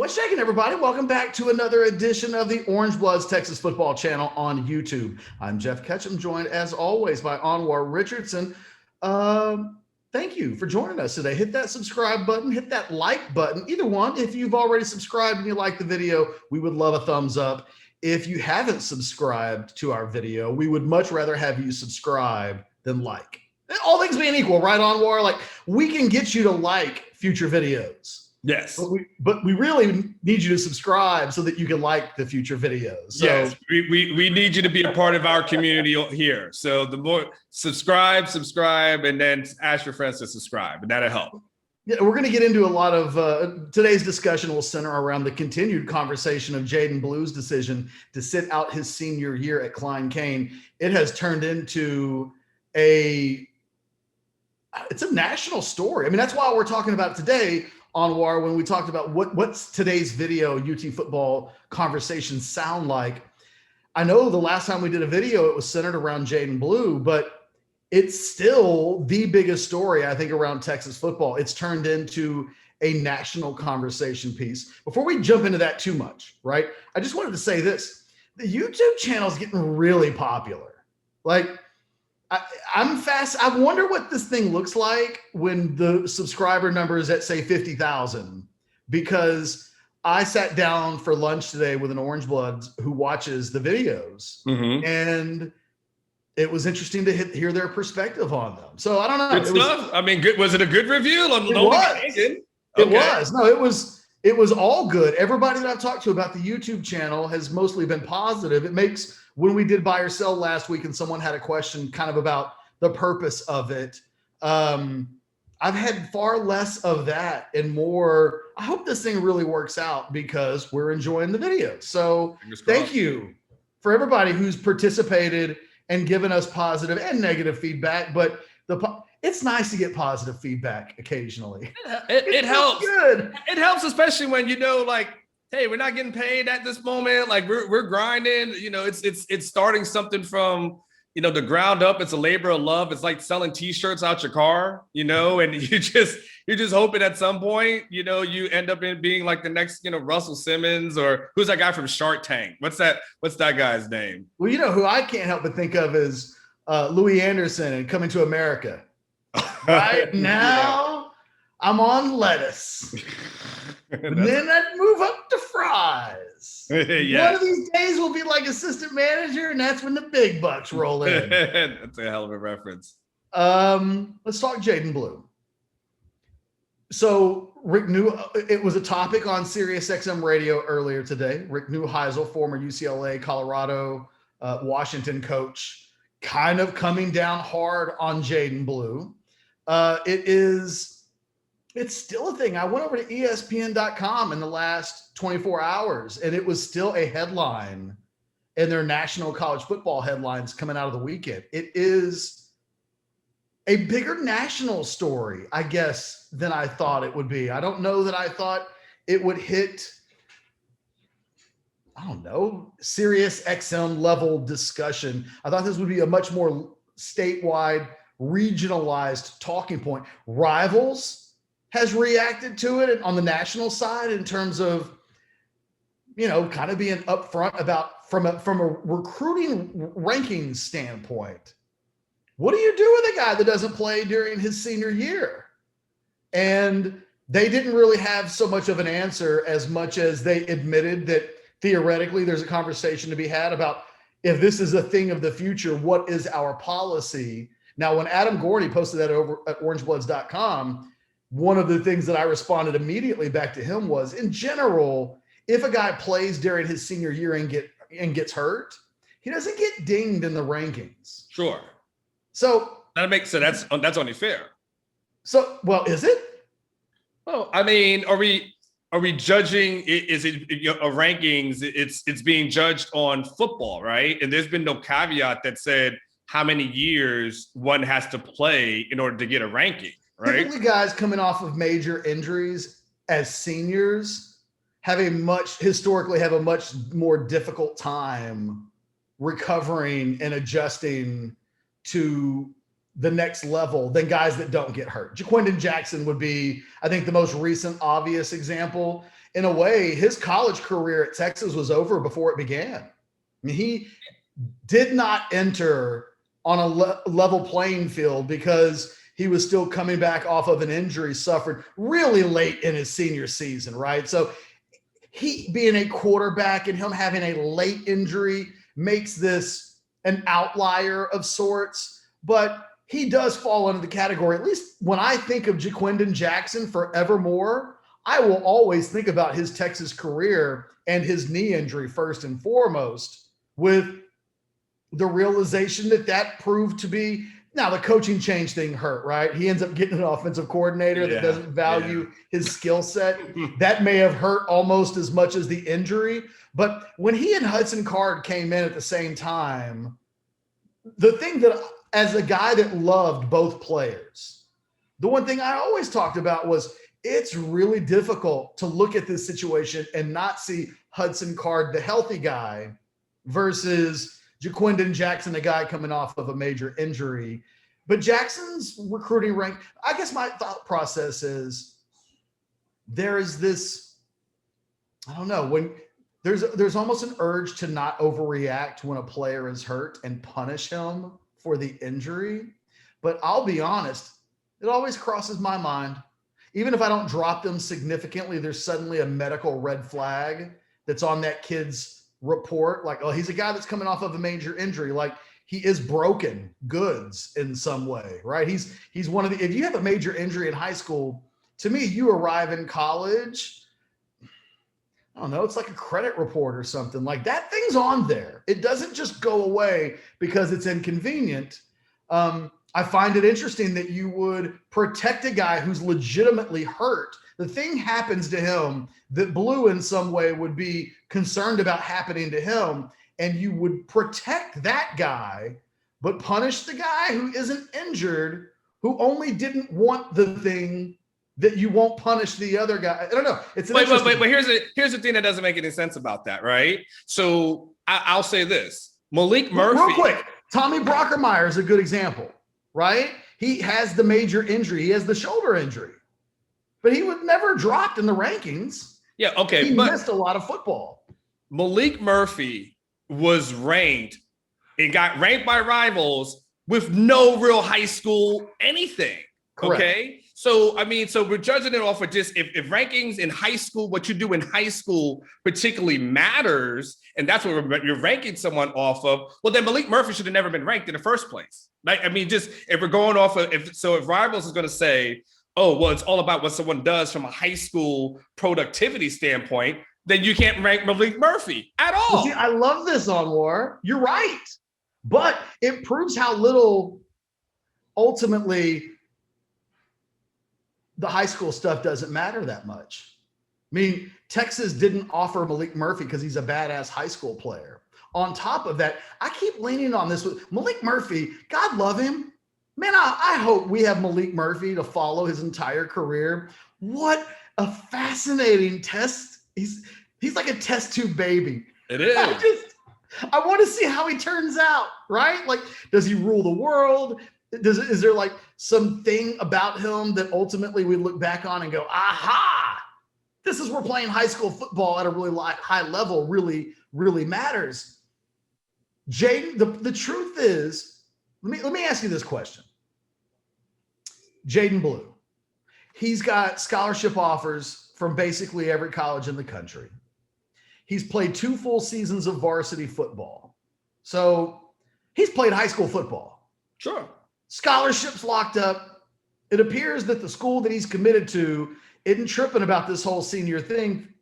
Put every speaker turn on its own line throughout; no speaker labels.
What's shaking, everybody? Welcome back to another edition of the Orange Bloods Texas Football Channel on YouTube. I'm Geoff Ketchum, joined as always by Anwar Richardson. Thank you for joining us today. Hit that subscribe button, hit that like button, either one. If you've already subscribed and you like the video, we would love a thumbs up. If you haven't subscribed to our video, we would much rather have you subscribe than like. All things being equal, right, Anwar? Like, we can get you to like future videos.
Yes.
But we really need you to subscribe so that you can like the future videos. So,
yes, we need you to be a part of our community here. So the more subscribe, and then ask your friends to subscribe, and that'll help.
Yeah, we're going to get into a lot of today's discussion will center around the continued conversation of Jaydon Blue's decision to sit out his senior year at Klein Cain. It has turned into it's a national story. I mean, that's why we're talking about it today, Anwar, when we talked about what's today's video UT football conversation sound like. I know the last time we did a video, it was centered around Jaydon Blue, but it's still the biggest story, I think, around Texas football. It's turned into a national conversation piece. Before we jump into that too much, right, I just wanted to say this. The YouTube channel is getting really popular. Like, I'm fast. I wonder what this thing looks like when the subscriber number is at, say, 50,000, because I sat down for lunch today with an Orange Blood who watches the videos, and it was interesting to hear their perspective on them. So I don't know.
Good stuff. I mean, good. Was it a good review?
It was. No, it was all good. Everybody that I've talked to about the YouTube channel has mostly been positive. It makes, when we did buy or sell last week and someone had a question kind of about the purpose of it, I've had far less of that and more, I hope this thing really works out because we're enjoying the videos. So thank you for everybody who's participated and given us positive and negative feedback. But it's nice to get positive feedback occasionally.
It helps.
Good.
It helps, especially when like, hey, we're not getting paid at this moment. Like we're grinding. It's starting something from the ground up. It's a labor of love. It's like selling T-shirts out your car. And you're just hoping at some point you end up being like the next Russell Simmons, or who's that guy from Shark Tank? What's that guy's name?
Well, who I can't help but think of is Louis Anderson and Coming to America. Right now, I'm on lettuce. And then I'd move up to fries. Yes. One of these days we'll be like assistant manager, and that's when the big bucks roll in.
That's a hell of a reference.
Let's talk Jaden Blue. So Rick it was a topic on SiriusXM radio earlier today. Rick Neuheisel, former UCLA, Colorado, Washington coach, kind of coming down hard on Jaden Blue. It's still a thing. I went over to ESPN.com in the last 24 hours, and it was still a headline in their national college football headlines coming out of the weekend. It is a bigger national story, I guess, than I thought it would be. I don't know that I thought it would hit, Sirius XM level discussion. I thought this would be a much more statewide, regionalized talking point. Rivals has reacted to it on the national side in terms of, kind of being upfront about from a recruiting rankings standpoint. What do you do with a guy that doesn't play during his senior year? And they didn't really have so much of an answer, as much as they admitted that theoretically there's a conversation to be had about, if this is a thing of the future, what is our policy? Now, when Adam Gordy posted that over at orangebloods.com, one of the things that I responded immediately back to him was, in general, if a guy plays during his senior year and gets hurt, he doesn't get dinged in the rankings.
Sure.
So
that's only fair.
So, well, is it?
Well, I mean, are we judging? Is it a rankings? It's being judged on football, right? And there's been no caveat that said how many years one has to play in order to get a ranking. Right?
Typically, guys coming off of major injuries as seniors historically have a much more difficult time recovering and adjusting to the next level than guys that don't get hurt. Jaquindon Jackson would be, I think, the most recent obvious example. In a way, his college career at Texas was over before it began. I mean, he did not enter on a level playing field because he was still coming back off of an injury suffered really late in his senior season, right? So he being a quarterback and him having a late injury makes this an outlier of sorts, but he does fall under the category. At least when I think of Jaquindon Jackson forevermore, I will always think about his Texas career and his knee injury first and foremost, with the realization that proved to be, now the coaching change thing hurt, right? He ends up getting an offensive coordinator that doesn't value his skill set. That may have hurt almost as much as the injury. But when he and Hudson Card came in at the same time, the thing that, as a guy that loved both players, the one thing I always talked about was it's really difficult to look at this situation and not see Hudson Card, the healthy guy, versus Jaquindon Jackson, a guy coming off of a major injury. But Jackson's recruiting rank, I guess my thought process is there is this, I don't know, when there's almost an urge to not overreact when a player is hurt and punish him for the injury. But I'll be honest, it always crosses my mind. Even if I don't drop them significantly, there's suddenly a medical red flag that's on that kid's report, like, oh, he's a guy that's coming off of a major injury, like he is broken goods in some way, right? He's one of the, if you have a major injury in high school, to me, you arrive in college, I don't know, it's like a credit report or something, like that thing's on there. It doesn't just go away because it's inconvenient. I find it interesting that you would protect a guy who's legitimately hurt. The thing happens to him that Blue in some way would be concerned about happening to him, and you would protect that guy, but punish the guy who isn't injured, who only didn't want the thing that you won't punish the other guy. I don't know. It's an
but here's the thing that doesn't make any sense about that, right? So I'll say this. Malik Murphy.
Real quick, Tommy Brockermeyer is a good example, right? He has the major injury. He has the shoulder injury. But he was never dropped in the rankings.
Yeah, okay.
He missed a lot of football.
Malik Murphy was ranked and got ranked by rivals with no real high school anything.
Correct.
Okay. So, I mean, so we're judging it off of just if rankings in high school, what you do in high school particularly matters, and that's what you're ranking someone off of, well, then Malik Murphy should have never been ranked in the first place. Right? I mean, just if we're going off of, if rivals is going to say, oh, well, it's all about what someone does from a high school productivity standpoint, then you can't rank Malik Murphy at all.
Well, see, I love this, Anwar. You're right. But it proves how little ultimately the high school stuff doesn't matter that much. I mean, Texas didn't offer Malik Murphy because he's a badass high school player. On top of that, I keep leaning on this with Malik Murphy. God love him. Man, I hope we have Malik Murphy to follow his entire career. What a fascinating test. He's like a test tube baby.
It is.
I want to see how he turns out, right? Like, does he rule the world? Is there like something about him that ultimately we look back on and go, aha, this is where playing high school football at a really high level really, really matters. Jaden, the truth is, let me ask you this question. Jaden Blue, he's got scholarship offers from basically every college in the country. He's played 2 full seasons of varsity football. So he's played high school football.
Sure.
Scholarships locked up. It appears that the school that he's committed to isn't tripping about this whole senior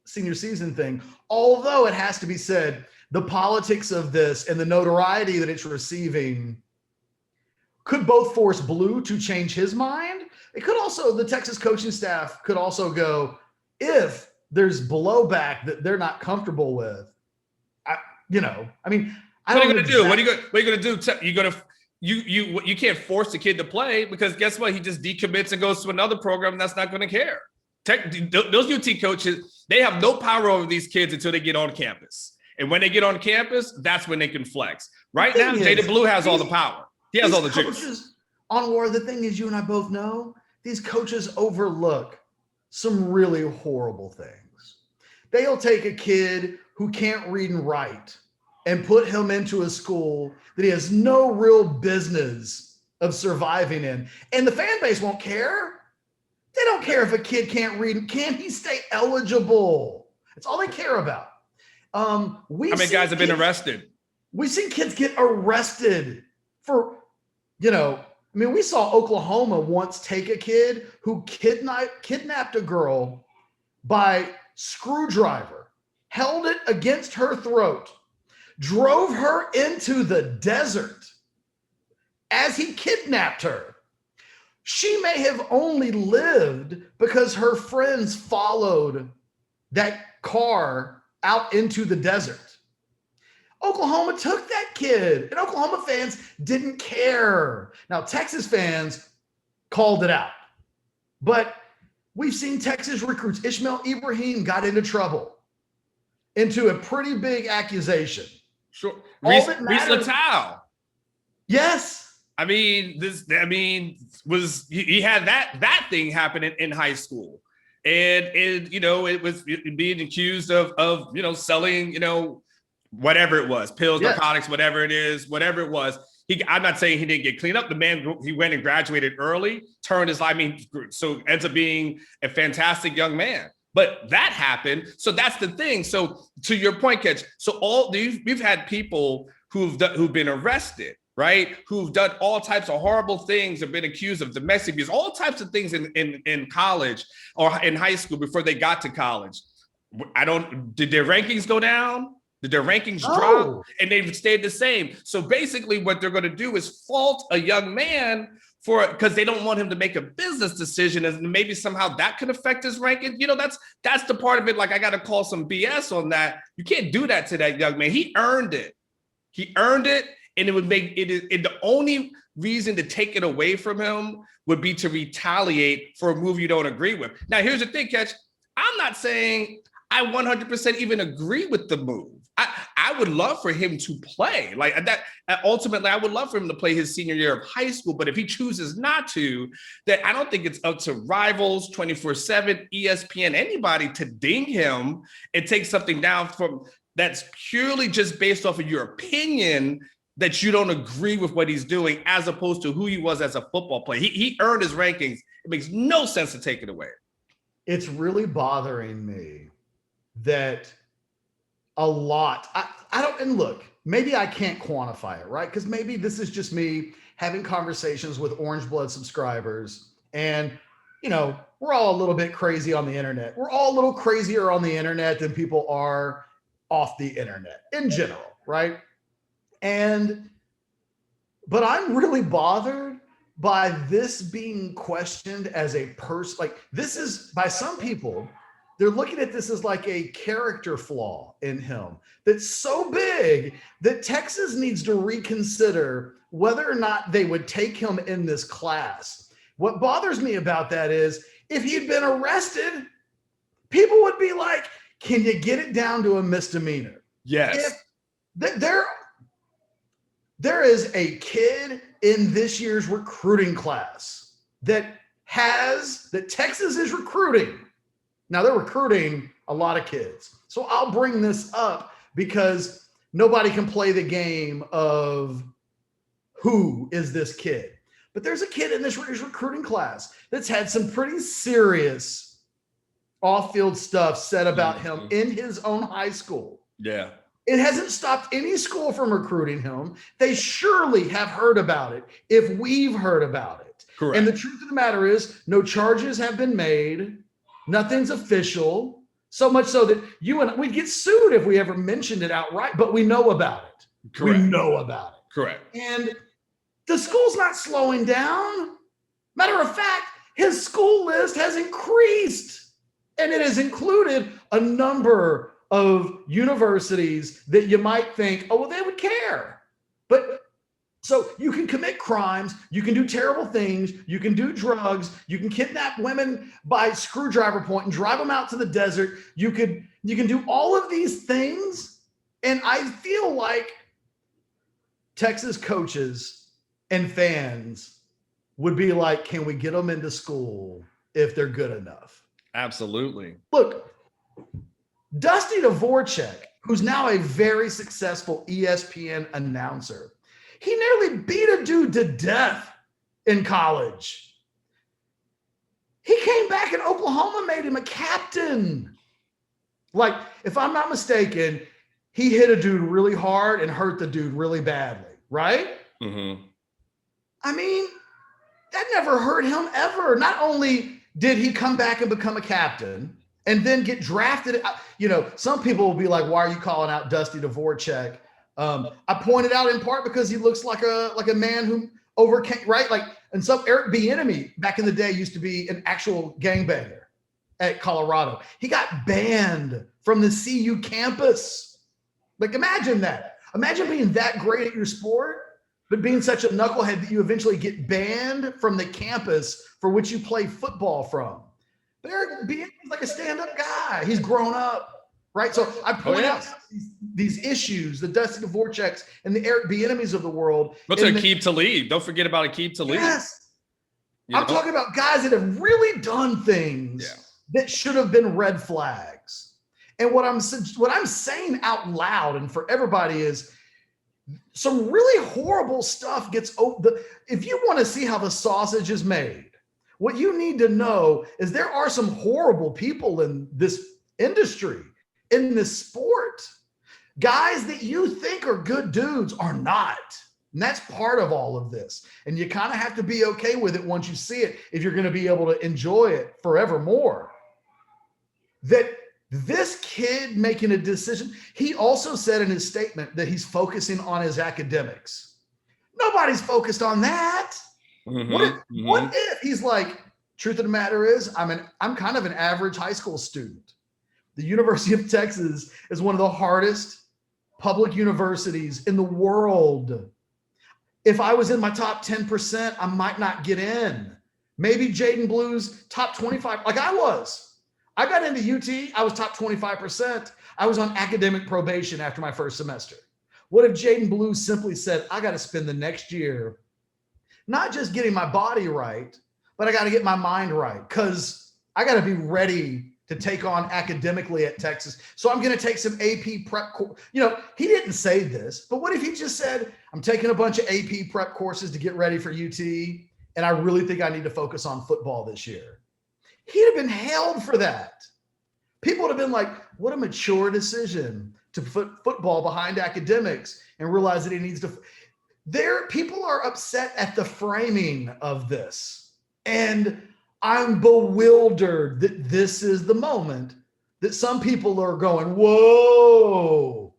season thing. Although it has to be said, the politics of this and the notoriety that it's receiving could both force Blue to change his mind. It could also, the Texas coaching staff could also go, if there's blowback that they're not comfortable with, I mean, I
what
don't
are you going to do?
exactly.
What are you going to do? You're going to, you can't force the kid to play, because guess what? He just decommits and goes to another program that's not going to care. Those UT coaches, they have no power over these kids until they get on campus. And when they get on campus, that's when they can flex. Right now, Jaden Blue has all the power. He has all the juice.
Anwar, the thing is, you and I both know these coaches overlook some really horrible things. They'll take a kid who can't read and write and put him into a school that he has no real business of surviving in. And the fan base won't care. They don't care if a kid can't read. Can he stay eligible? That's all they care about.
How many guys have been arrested?
We've seen kids get arrested for, we saw Oklahoma once take a kid who kidnapped a girl by screwdriver, held it against her throat, drove her into the desert as he kidnapped her. She may have only lived because her friends followed that car out into the desert. Oklahoma took that kid, and Oklahoma fans didn't care. Now, Texas fans called it out, but we've seen Texas recruits. Ishmael Ibrahim got into trouble, into a pretty big accusation.
Sure. Reese Latow.
Yes.
He had that thing happen in high school. And it was being accused of selling, whatever it was, pills, narcotics, whatever it was. I'm not saying he didn't get cleaned up. The man, he went and graduated early, turned his life, so ends up being a fantastic young man. But that happened. So that's the thing. So to your point, Ketch, so we've had people who've been arrested, right? Who've done all types of horrible things, have been accused of domestic abuse, all types of things in college or in high school before they got to college. Did their rankings go down? Did their rankings drop? And they've stayed the same. So basically what they're going to do is fault a young man because they don't want him to make a business decision, and maybe somehow that could affect his ranking. That's the part of it. Like, I got to call some BS on that. You can't do that to that young man. He earned it. And it would make it the only reason to take it away from him would be to retaliate for a move you don't agree with. Now, here's the thing, Ketch. I'm not saying I 100% even agree with the move. I would love for him to play like that. Ultimately, I would love for him to play his senior year of high school. But if he chooses not to, then I don't think it's up to Rivals, 24/7, ESPN, anybody to ding him and take something down from that's purely just based off of your opinion that you don't agree with what he's doing, as opposed to who he was as a football player. He earned his rankings. It makes no sense to take it away.
It's really bothering me that a lot, I don't, and look, maybe I can't quantify it, right? Because maybe this is just me having conversations with Orange Blood subscribers, and we're all a little bit crazy on the internet. We're all a little crazier on the internet than people are off the internet in general, right? But I'm really bothered by this being questioned as a person. Like, this is, by some people, they're looking at this as like a character flaw in him that's so big that Texas needs to reconsider whether or not they would take him in this class. What bothers me about that is, if he'd been arrested, people would be like, can you get it down to a misdemeanor?
Yes.
There is a kid in this year's recruiting class that Texas is recruiting. Now, they're recruiting a lot of kids. So I'll bring this up because nobody can play the game of who is this kid. But there's a kid in this year's recruiting class that's had some pretty serious off-field stuff said about him in his own high school.
Yeah.
It hasn't stopped any school from recruiting him. They surely have heard about it if we've heard about it.
Correct.
And the truth of the matter is, no charges have been made. Nothing's official. So much so that we'd get sued if we ever mentioned it outright, but we know about it.
Correct.
We know about it.
Correct.
And the school's not slowing down. Matter of fact, his school list has increased, and it has included a number of universities that you might think, oh, well, they would care. But so you can commit crimes, you can do terrible things, you can do drugs, you can kidnap women by screwdriver point and drive them out to the desert. You can do all of these things. And I feel like Texas coaches and fans would be like, can we get them into school if they're good enough?
Absolutely.
Look, Dusty Dvorak, who's now a very successful ESPN announcer, he nearly beat a dude to death in college. He came back and Oklahoma made him a captain. Like, if I'm not mistaken, he hit a dude really hard and hurt the dude really badly, right?
Mm-hmm.
I mean, that never hurt him ever. Not only did he come back and become a captain and then get drafted, you know, some people will be like, why are you calling out Dusty Dvorak? I pointed out in part because he looks like a man who overcame, right? Like, and some Eric Bieniemy back in the day used to be an actual gangbanger at Colorado. He got banned from the CU campus. Like, imagine that. Imagine being that great at your sport, but being such a knucklehead that you eventually get banned from the campus for which you play football from. But Eric Bieniemy's like a stand-up guy. He's grown up, right? So I point out these issues, the Dusty Dvoraks and the Eric Bieniemys of the world.
What's Aqib Talib? Don't forget about Aqib Talib.
Yes. I'm talking about guys that have really done things that should have been red flags. And what I'm saying out loud and for everybody is some really horrible stuff gets over. If you want to see how the sausage is made, what you need to know is there are some horrible people in this industry, in this sport. Guys that you think are good dudes are not. And that's part of all of this. And you kind of have to be okay with it once you see it if you're going to be able to enjoy it forevermore. That this kid making a decision, he also said in his statement that he's focusing on his academics. Nobody's focused on that. Mm-hmm. What if he's like, truth of the matter is, I'm kind of an average high school student. The University of Texas is one of the hardest public universities in the world. If I was in my top 10%, I might not get in. Maybe Jaden Blue's top 25, like I was. I got into UT, I was top 25%. I was on academic probation after my first semester. What if Jaden Blue simply said, I got to spend the next year not just getting my body right, but I got to get my mind right because I got to be ready to take on academically at Texas. So I'm going to take some AP prep. You know, he didn't say this, but what if he just said, I'm taking a bunch of AP prep courses to get ready for UT, and I really think I need to focus on football this year. He'd have been hailed for that. People would have been like, what a mature decision to put football behind academics and realize that he needs to. People are upset at the framing of this. And I'm bewildered that this is the moment that some people are going, whoa,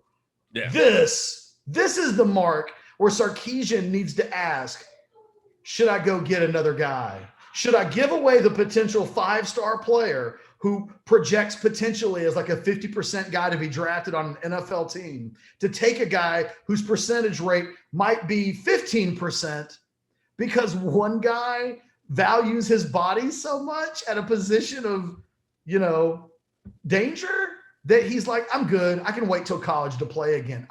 this is the mark where Sarkisian needs to ask, should I go get another guy? Should I give away the potential 5-star player who projects potentially as like a 50% guy to be drafted on an NFL team to take a guy whose percentage rate might be 15% because one guy values his body so much at a position of, you know, danger that he's like, I'm good. I can wait till college to play again.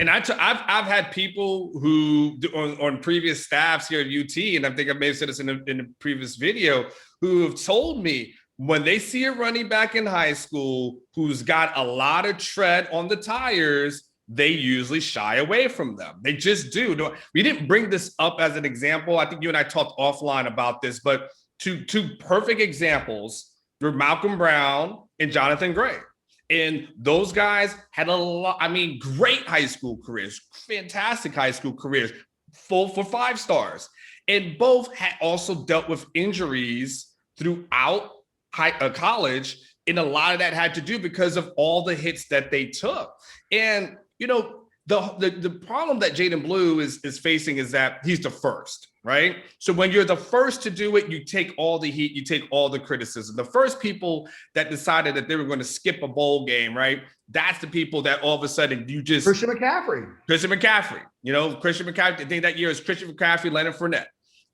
And I've had people who on previous staffs here at UT, and I think I may have said this in a previous video, who have told me when they see a running back in high school who's got a lot of tread on the tires, they usually shy away from them. They just do. We didn't bring this up as an example. I think you and I talked offline about this, but two perfect examples were Malcolm Brown and Jonathan Gray. And those guys had a lot, great high school careers, fantastic high school careers, full for 5 stars. And both had also dealt with injuries throughout college. And a lot of that had to do because of all the hits that they took. And, you know, the problem that Jaden Blue is facing is that he's the first, right? So when you're the first to do it, you take all the heat, you take all the criticism. The first people that decided that they were going to skip a bowl game, right? That's the people that all of a sudden you just...
Christian McCaffrey.
You know, Christian McCaffrey, I think that year is Christian McCaffrey, Leonard Fournette.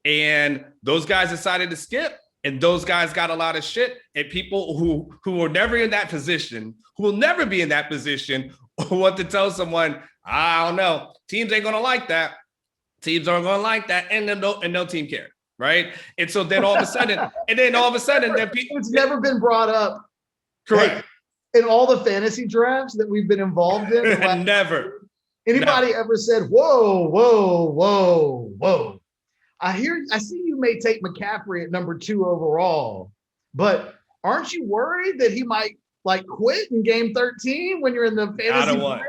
And those guys decided to skip. And those guys got a lot of shit. And people who were never in that position, who will never be in that position, want to tell someone, I don't know, teams ain't going to like that. Teams aren't going to like that, and no team cared, right? And so then all of a sudden, then
it's never been brought up.
Correct.
Hey, in all the fantasy drafts that we've been involved in,
never.
Anybody ever said, whoa, whoa, whoa, whoa. I see you may take McCaffrey at number 2 overall, but aren't you worried that he might like quit in game 13 when you're in the fantasy playoffs?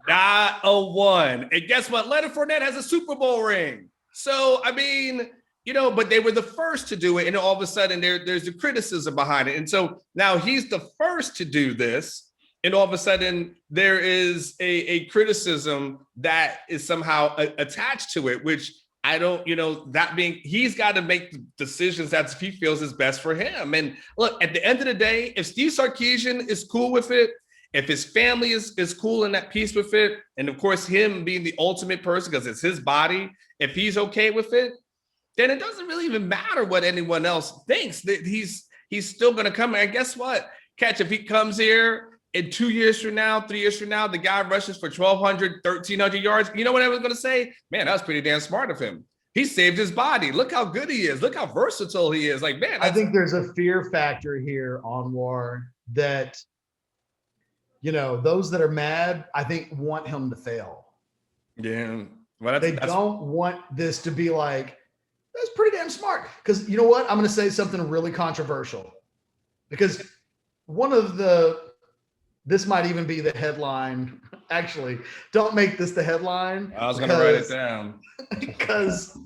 Not a one. And guess what? Leonard Fournette has a Super Bowl ring. So, I mean, but they were the first to do it. And all of a sudden there's the criticism behind it. And so now he's the first to do this. And all of a sudden there is a criticism that is somehow attached to it, which I don't, that being, he's got to make decisions that he feels is best for him. And look, at the end of the day, if Steve Sarkisian is cool with it, if his family is cool and at peace with it, and of course him being the ultimate person because it's his body, if he's okay with it, then it doesn't really even matter what anyone else thinks. That he's still going to come. And guess what? Catch, if he comes here in 2 years from now, 3 years from now, the guy rushes for 1,200, 1,300 yards. You know what I was going to say? Man, that was pretty damn smart of him. He saved his body. Look how good he is. Look how versatile he is. Like, man.
I think there's a fear factor here, Anwar, that, those that are mad, I think, want him to fail.
Yeah. Well,
they don't want this to be like, that's pretty damn smart. Because you know what? I'm going to say something really controversial. Because this might even be the headline. Actually, don't make this the headline.
I was going to write it down.
Because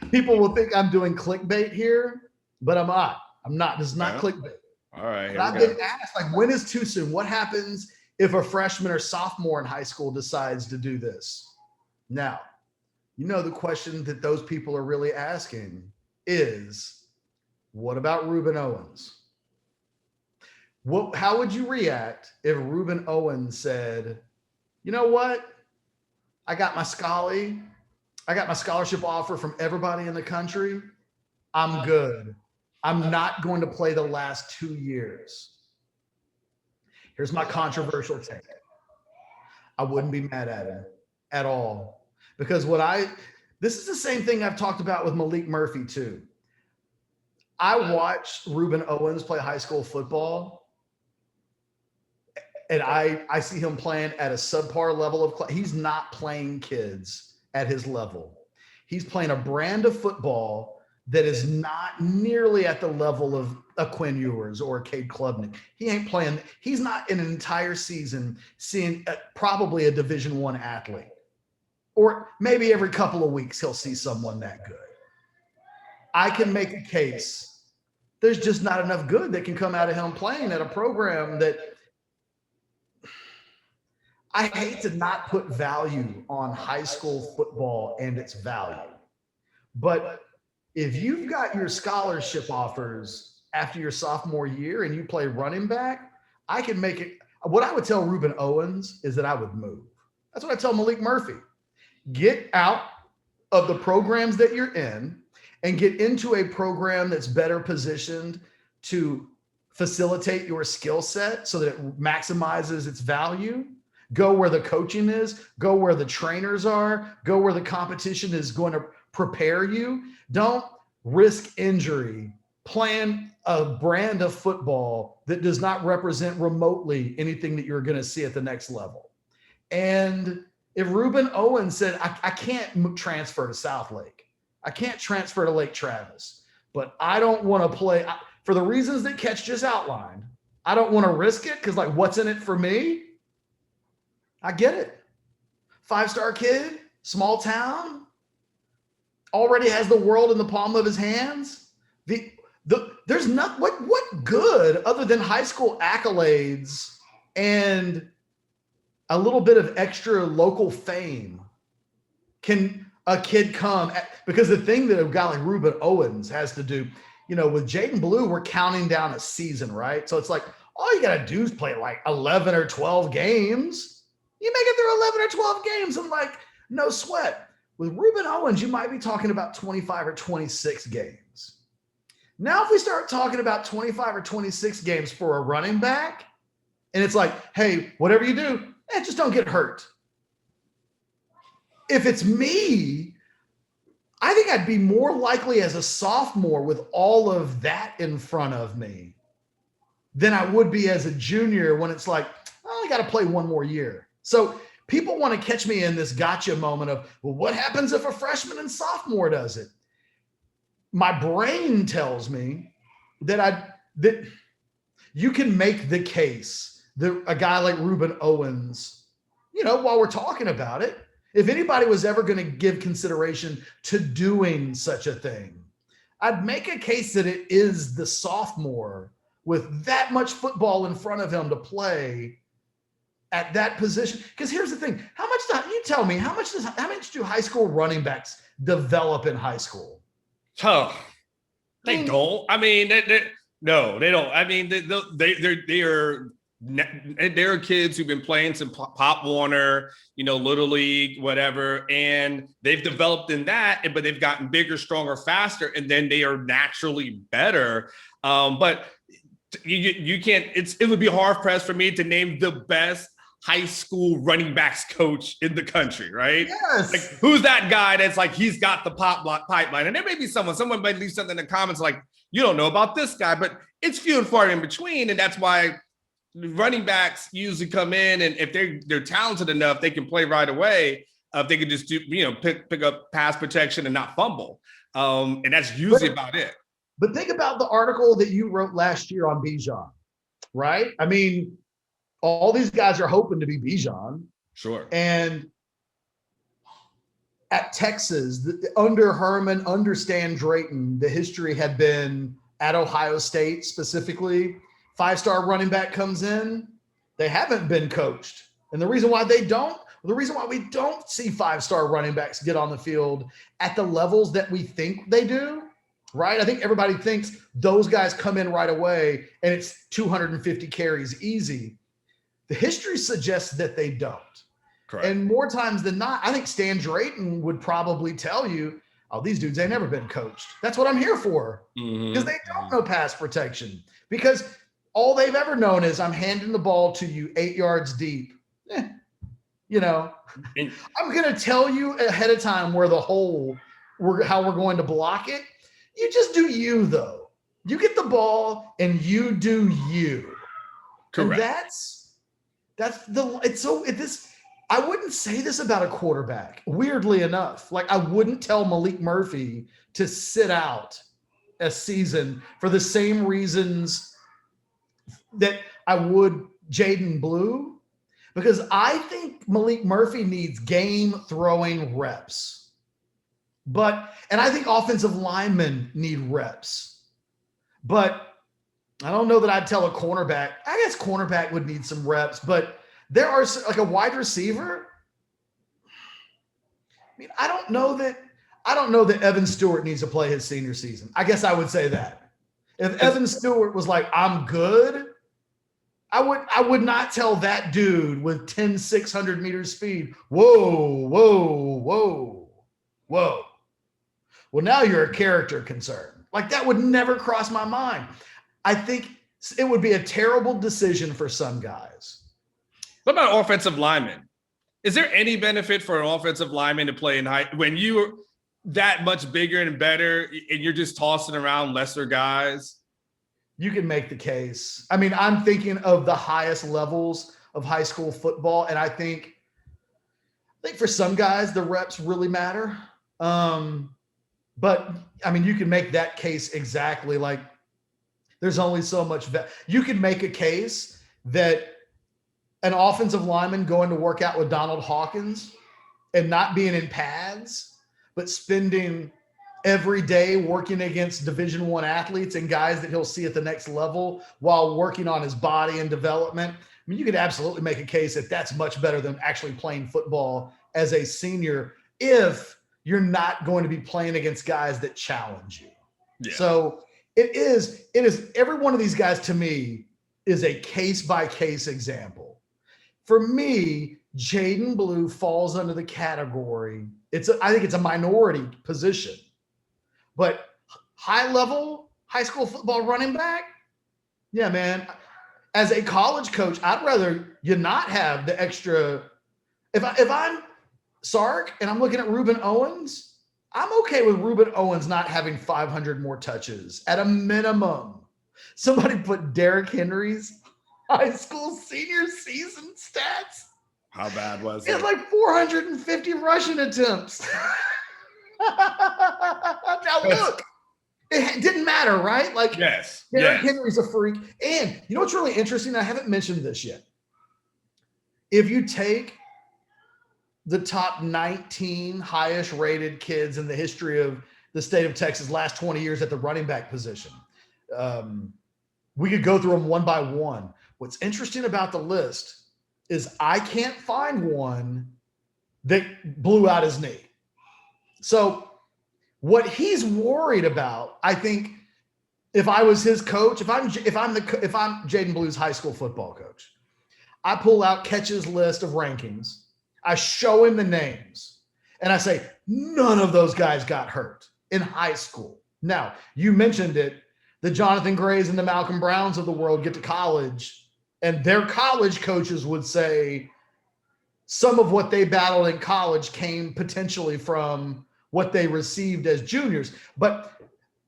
people will think I'm doing clickbait here, but I'm not. I'm not. This is not clickbait.
All right.
But I've been asked, like, when is too soon? What happens if a freshman or sophomore in high school decides to do this? Now, the question that those people are really asking is, what about Reuben Owens? How would you react if Reuben Owens said, you know what? I got my scholarship offer from everybody in the country. I'm good. I'm not going to play the last 2 years. Here's my controversial take. I wouldn't be mad at him at all. Because this is the same thing I've talked about with Malik Murphy too. I watched Reuben Owens play high school football, and I see him playing at a subpar level of he's not playing kids at his level. He's playing a brand of football that is not nearly at the level of a Quinn Ewers or a Cade Klubnik. He's not in an entire season seeing probably a Division I athlete. Or maybe every couple of weeks he'll see someone that good. I can make a case. There's just not enough good that can come out of him playing at a program that I hate to not put value on high school football and its value. But if you've got your scholarship offers after your sophomore year and you play running back, I can make it. What I would tell Reuben Owens is that I would move. That's what I tell Malik Murphy. Get out of the programs that you're in and get into a program that's better positioned to facilitate your skill set so that it maximizes its value. Go where the coaching is, go where the trainers are, go where the competition is going to prepare you. Don't risk injury. Plan a brand of football that does not represent remotely anything that you're going to see at the next level. And if Reuben Owens said, I can't transfer to Southlake, I can't transfer to Lake Travis, but I don't want to play for the reasons that Ketch just outlined. I don't want to risk it because, like, what's in it for me? I get it. 5-star kid, small town, already has the world in the palm of his hands. There's not what good other than high school accolades and a little bit of extra local fame can a kid come at, because the thing that a guy like Reuben Owens has to do, with Jaden Blue, we're counting down a season, right? So it's like, all you got to do is play like 11 or 12 games. You make it through 11 or 12 games and like, no sweat. With Reuben Owens, you might be talking about 25 or 26 games. Now, if we start talking about 25 or 26 games for a running back, and it's like, hey, whatever you do, just don't get hurt. if it's me, I think I'd be more likely as a sophomore with all of that in front of me than I would be as a junior when it's like, oh, I got to play one more year. So people want to catch me in this gotcha moment of, well, what happens if a freshman and sophomore does it? My brain tells me that you can make the case that a guy like Reuben Owens, while we're talking about it, if anybody was ever going to give consideration to doing such a thing, I'd make a case that it is the sophomore with that much football in front of him to play at that position. Because here's the thing: how much do high school running backs develop in high school?
Oh, they don't. I mean, no, they don't. I mean, they're kids who've been playing some Pop Warner, Little League, whatever, and they've developed in that, but they've gotten bigger, stronger, faster, and then they are naturally better. But you can't. It would be hard pressed for me to name the best high school running backs coach in the country, right?
Yes.
Like, who's that guy that's like, he's got the pipeline? And there may be someone might leave something in the comments like, you don't know about this guy, but it's few and far in between. And that's why running backs usually come in, and if they're talented enough, they can play right away. If they can just do, pick up pass protection and not fumble. And that's usually about it.
But think about the article that you wrote last year on Bijan, right? I mean, all these guys are hoping to be Bijan.
Sure.
And at Texas, under Herman, under Stan Drayton, the history had been at Ohio State specifically. 5-star running back comes in, they haven't been coached. And the reason why we don't see 5-star running backs get on the field at the levels that we think they do, right? I think everybody thinks those guys come in right away and it's 250 carries easy. The history suggests that they don't.
Correct.
And more times than not, I think Stan Drayton would probably tell you, oh, these dudes ain't never been coached. That's what I'm here for. Because they don't know pass protection. Because all they've ever known is I'm handing the ball to you 8 yards deep. I'm going to tell you ahead of time where the hole, how we're going to block it. You just do you, though. You get the ball and you do you.
Correct.
And I wouldn't say this about a quarterback, weirdly enough. Like, I wouldn't tell Malik Murphy to sit out a season for the same reasons that I would Jaydon Blue, because I think Malik Murphy needs game throwing reps. And I think offensive linemen need reps. But I don't know that I'd tell a cornerback. I guess cornerback would need some reps, but there are, like, a wide receiver. I mean, I don't know that Evan Stewart needs to play his senior season. I guess I would say that. If Evan Stewart was like, I'm good, I would not tell that dude with 600 meter speed, whoa. Well, now you're a character concern. Like, that would never cross my mind. I think it would be a terrible decision for some guys.
What about offensive linemen? Is there any benefit for an offensive lineman to play in high when you're that much bigger and better and you're just tossing around lesser guys?
You can make the case. I mean, I'm thinking of the highest levels of high school football, and I think for some guys the reps really matter. But I mean, you can make that case exactly. Like, there's only so much. You can make a case that an offensive lineman going to work out with Donald Hawkins and not being in pads, but spending every day working against Division I athletes and guys that he'll see at the next level while working on his body and development. I mean, you could absolutely make a case that that's much better than actually playing football as a senior if you're not going to be playing against guys that challenge you. Yeah. So it is every one of these guys to me is a case-by-case example. For me, Jaden Blue falls under the category. I think it's a minority position. But high-level high school football running back, yeah, man. As a college coach, I'd rather you not have the extra. If Sark and I'm looking at Reuben Owens, I'm okay with Reuben Owens not having 500 more touches at a minimum. Somebody put Derrick Henry's high school senior season stats.
How bad was
He had
it?
like 450 rushing attempts. Now look, it didn't matter, right? Like,
yes,
Derrick Henry's a freak. And you know what's really interesting? I haven't mentioned this yet. If you take the top 19 highest rated kids in the history of the state of Texas last 20 years at the running back position, we could go through them one by one. What's interesting about the list is I can't find one that blew out his knee. So what he's worried about, I think, if I was his coach, if I'm Jaden Blue's high school football coach, I pull out Ketch's list of rankings, I show him the names, and I say, none of those guys got hurt in high school. Now, you mentioned it, the Jonathan Grays and the Malcolm Browns of the world get to college, and their college coaches would say some of what they battled in college came potentially from what they received as juniors. But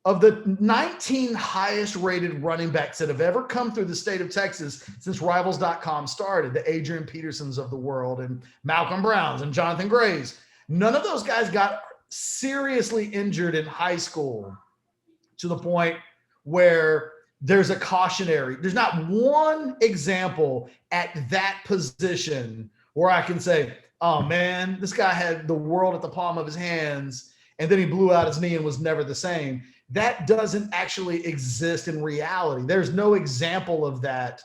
of the 19 highest rated running backs that have ever come through the state of Texas since Rivals.com started, the Adrian Petersons of the world and Malcolm Browns and Jonathan Grays, none of those guys got seriously injured in high school to the point where there's a cautionary. There's not one example at that position where I can say, oh man, this guy had the world at the palm of his hands and then he blew out his knee and was never the same. That doesn't actually exist in reality. There's no example of that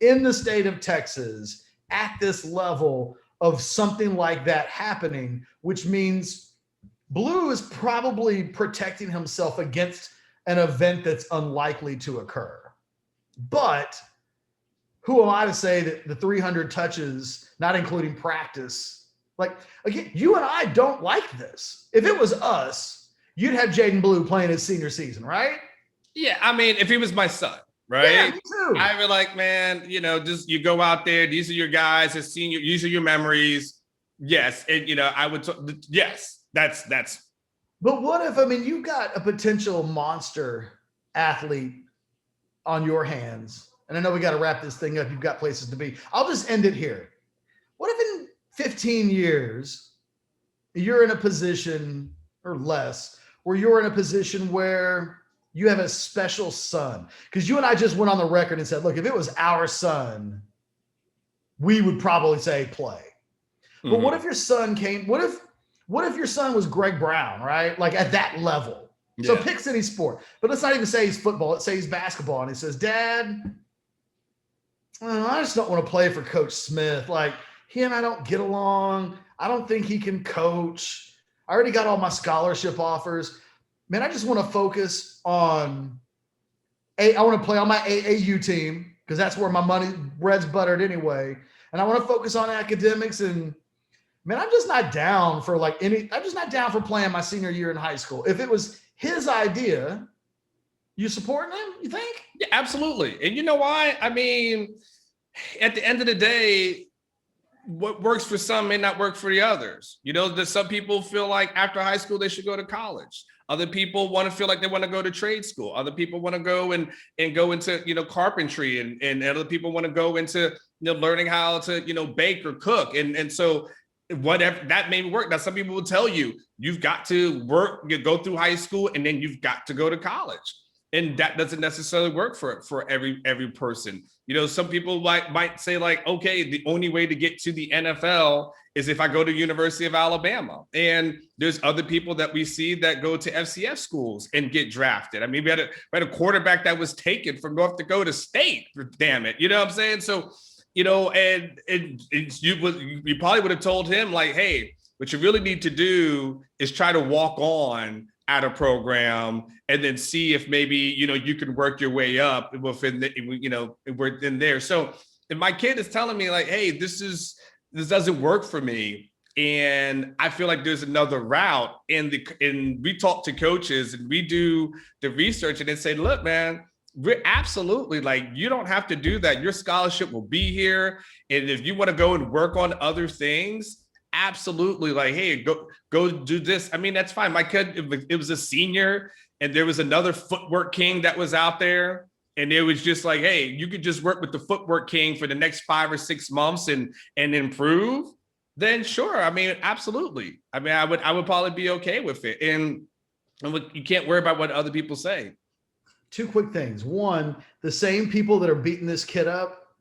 in the state of Texas at this level of something like that happening, which means Blue is probably protecting himself against an event that's unlikely to occur. But who am I to say that the 300 touches, not including practice, like, again, you and I don't like this. If it was us, you'd have Jaden Blue playing his senior season, right?
Yeah, I mean, if he was my son, right?
Yeah, me too.
I'd be like, man, just you go out there. These are your guys. As senior, these are your memories. Yes, and I would. Yes, that's.
But what if, you've got a potential monster athlete on your hands, and I know we got to wrap this thing up. You've got places to be. I'll just end it here. What if in 15 years you're in a position or less where you're in a position where you have a special son? Because you and I just went on the record and said, look, if it was our son, we would probably say play. Mm-hmm. But what if your son came, what if your son was Greg Brown, right? Like at that level. Yeah. So pick any sport, but let's not even say he's football. Let's say he's basketball. And he says, Dad, I just don't want to play for Coach Smith. Like, he and I don't get along. I don't think he can coach. I already got all my scholarship offers. Man, I just want to focus on I want to play on my AAU team because that's where my bread's buttered anyway. And I want to focus on academics. And man, I'm just not down for I'm just not down for playing my senior year in high school. If it was his idea, you supporting him, you think?
Yeah, absolutely. And you know why? At the end of the day, what works for some may not work for the others. That some people feel like after high school, they should go to college. Other people want to feel like they want to go to trade school. Other people want to go and go into, carpentry and other people want to go into, learning how to, bake or cook. And so whatever that may work. Now, some people will tell you, you've got to work, go through high school, and then you've got to go to college. And that doesn't necessarily work for every person. Some people might say okay, the only way to get to the NFL is if I go to University of Alabama. And there's other people that we see that go to FCS schools and get drafted. We had a quarterback that was taken from North Dakota State, damn it. You know what I'm saying? So, and you probably would have told him hey, what you really need to do is try to walk on at a program and then see if maybe, you can work your way up within within there. So if my kid is telling me hey, this doesn't work for me, and I feel like there's another route, and we talk to coaches and we do the research and they say, look, man, we're absolutely you don't have to do that. Your scholarship will be here. And if you want to go and work on other things, absolutely like, hey, go do this. I mean, that's fine. My kid, if it was a senior and there was another footwork king that was out there, and it was just like, hey, you could just work with the footwork king for the next 5 or 6 months and improve, then sure. I mean, absolutely. I mean, I would probably be okay with it. And you can't worry about what other people say.
Two quick things. One, the same people that are beating this kid up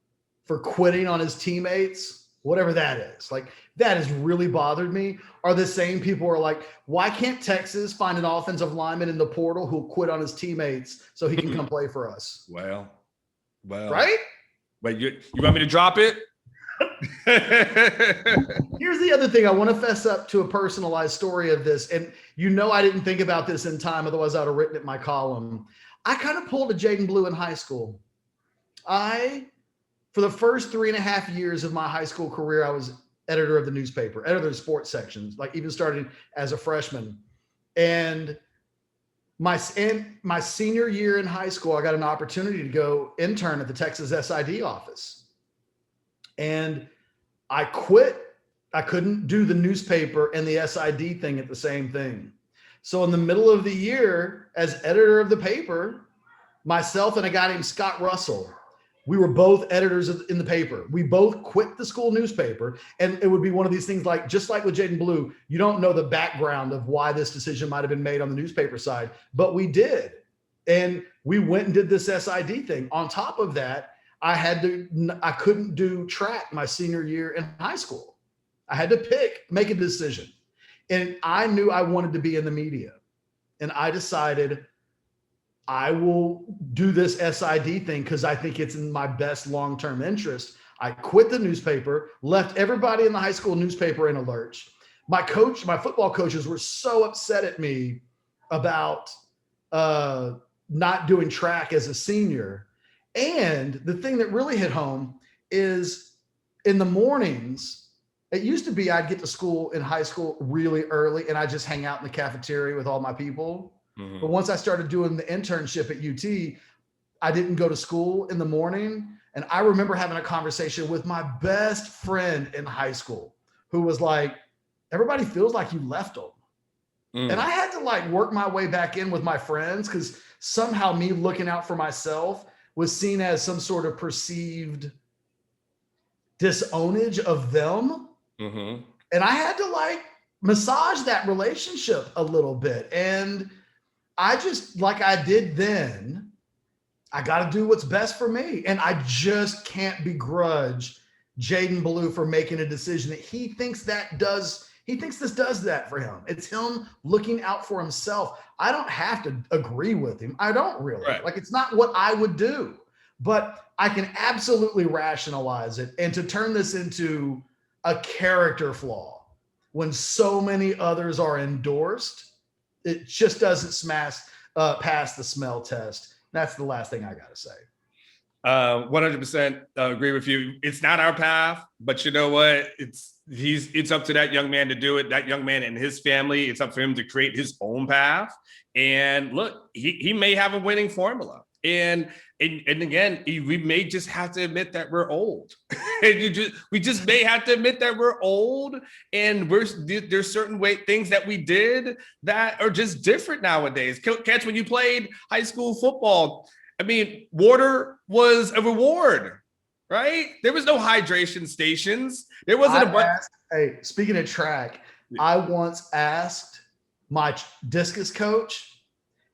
for quitting on his teammates, whatever that is, like that has really bothered me, are the same people who are like, why can't Texas find an offensive lineman in the portal who'll quit on his teammates so he can come play for us?
Well,
right?
But you want me to drop it?
Here's the other thing. I want to fess up to a personalized story of this. And I didn't think about this in time, otherwise I would have written it in my column. I kind of pulled a Jaydon Blue in high school. For the first 3.5 years of my high school career, I was editor of the newspaper, editor of the sports sections, like even starting as a freshman. And my senior year in high school, I got an opportunity to go intern at the Texas SID office. And I quit. I couldn't do the newspaper and the SID thing at the same thing. So in the middle of the year, as editor of the paper, myself and a guy named Scott Russell, we were both editors in the paper. We both quit the school newspaper. And it would be one of these things like, just like with Jaydon Blue, you don't know the background of why this decision might've been made on the newspaper side, but we did. And we went and did this SID thing. On top of that, I couldn't do track my senior year in high school. I had to make a decision. And I knew I wanted to be in the media. And I decided I will do this SID thing because I think it's in my best long-term interest. I quit the newspaper, left everybody in the high school newspaper in a lurch. My football coaches were so upset at me about not doing track as a senior. And the thing that really hit home is in the mornings, it used to be I'd get to school in high school really early and I just hang out in the cafeteria with all my people. Mm-hmm. But once I started doing the internship at UT, I didn't go to school in the morning. And I remember having a conversation with my best friend in high school who was like, everybody feels like you left them. Mm. And I had to like work my way back in with my friends because somehow me looking out for myself was seen as some sort of perceived disownage of them. Mm-hmm. And I had to like massage that relationship a little bit. And I just, like I did then, I got to do what's best for me. And I just can't begrudge Jaydon Blue for making a decision that he thinks this does that for him. It's him looking out for himself. I don't have to agree with him. I don't really. Right. Like, it's not what I would do, but I can absolutely rationalize it. And to turn this into a character flaw when so many others are endorsed, it just doesn't pass the smell test. That's the last thing I got to say.
100% agree with you. It's not our path, but you know what? It's up to that young man to do it. That young man and his family, it's up for him to create his own path. And look, he may have a winning formula. And again, we may just have to admit that we're old. We just may have to admit that we're old, and there's certain things that we did that are just different nowadays. Catch, when you played high school football, I mean, water was a reward, right? There was no hydration stations. There wasn't
Hey, speaking of track, I once asked my discus coach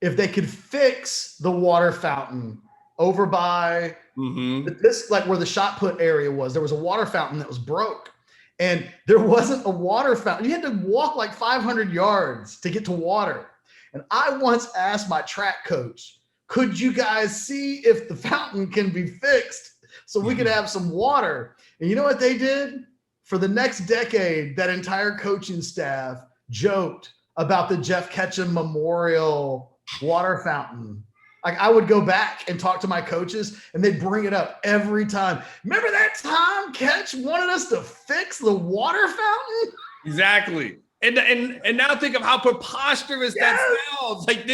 if they could fix the water fountain over by like where the shot put area was. There was a water fountain that was broke, and there wasn't a water fountain. You had to walk like 500 yards to get to water. And I once asked my track coach, could you guys see if the fountain can be fixed so we could have some water? And you know what they did? For the next decade, that entire coaching staff joked about the Geoff Ketchum Memorial water fountain. Like, I would go back and talk to my coaches and they'd bring it up every time. Remember that time Ketch wanted us to fix the water fountain?
Exactly. And now think of how preposterous that sounds. Like,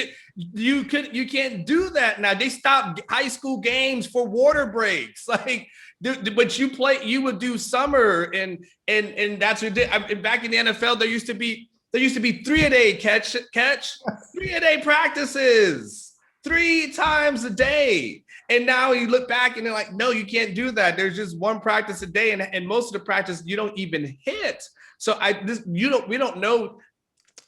you can't do that now. They stopped high school games for water breaks. Like, but you would do summer and that's what back in the NFL, there used to be 3-a-day catch 3-a-day practices 3 times a day. And now you look back and they're like, no, you can't do that. There's just one practice a day, and most of the practice you don't even hit. So we don't know.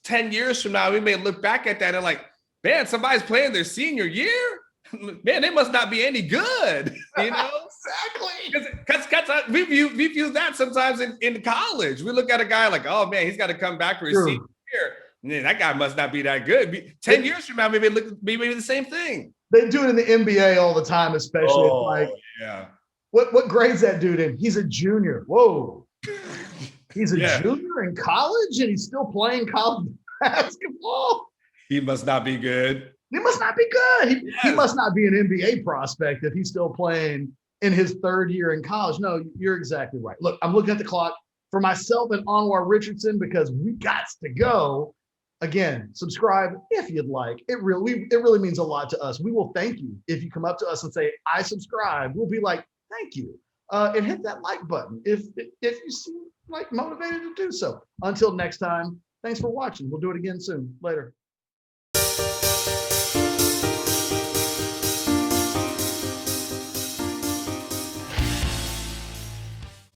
10 years from now, we may look back at that and like, man, somebody's playing their senior year. Man, they must not be any good. You know,
exactly.
Because we view that sometimes in college. We look at a guy like, oh man, he's got to come back for his senior year. Man, that guy must not be that good. 10 years from now, maybe the same thing.
They do it in the NBA all the time, especially.
Oh,
like,
yeah.
What grade's that dude in? He's a junior. Whoa. He's a junior in college and he's still playing college basketball.
He must not be good.
He must not be good. He must not be an NBA prospect if he's still playing in his 3rd year in college. No, you're exactly right. Look, I'm looking at the clock for myself and Anwar Richardson because we got to go. Again, subscribe if you'd like. It really means a lot to us. We will thank you if you come up to us and say, I subscribe. We'll be like, thank you. And hit that like button if you seem like motivated to do so. Until next time, thanks for watching. We'll do it again soon. Later.